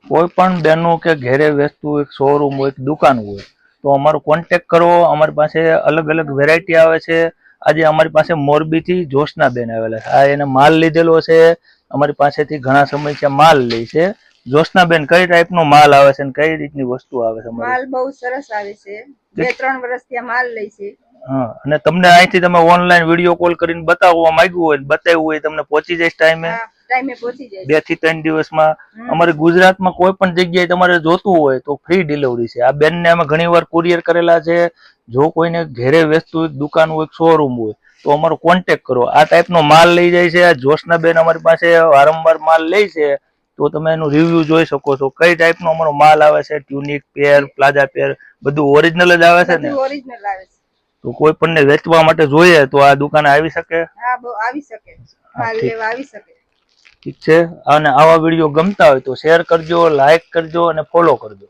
કોઈ પણ બેનો કે ઘેરે વેચતું એક શોરૂમ હોય, એક દુકાન હોય, તો અમારો કોન્ટેક્ટ કરો. અમારી પાસે અલગ અલગ વેરાયટી આવે છે. આજે અમારી પાસે મોરબીથી જોશનાબેન આવેલા છે. આ એને માલ લીધેલો છે, અમારી પાસેથી ઘણા સમયથી માલ લે છે. જોશનાબેન, કઈ ટાઈપનો માલ આવે છે અને કઈ રીતની વસ્તુ આવે છે? માલ બહુ સરસ આવે છે. 2-3 વર્ષથી માલ લે છે. હા, અને તમને અહીંથી તમે ઓનલાઈન વિડીયો કોલ કરીને બતાવવા માંગ્યું હોય, બતાવ્યું હોય, તમને પહોંચી જાય ટાઈમે? ટાઈમે પહોંચી જાય 2 થી 3 દિવસમાં. અમારે ગુજરાતમાં કોઈ પણ જગ્યાએ તમારે જોતું હોય તો ફ્રી ડિલિવરી છે. આ બેનને અમે ઘણીવાર કુરિયર કરેલા છે. જો કોઈને ઘેરે વેચતું દુકાન હોય, શોરૂમ હોય, તો અમારો કોન્ટેક્ટ કરો. આ ટાઈપનો માલ લઈ જાય છે. આ જોશનાબેન અમારી પાસે વારંવાર માલ લે છે, તો તમે એનું રિવ્યુ જોઈ શકો છો. કઈ ટાઈપનો અમારો માલ આવે છે, ટ્યુનિક પેર, પ્લાઝા પેર, બધું ઓરિજિનલ જ આવે છે ને? ઓરિજિનલ આવે છે. તો કોઈ પણને વેચવા માટે જોઈએ તો આ દુકાને આવી શકે? હા, આવી શકે. માલ લેવા આવી શકે. ઠીક છે. અને આવા વિડીયો ગમતા હોય તો શેર કરજો, લાઈક કરજો અને ફોલો કરજો.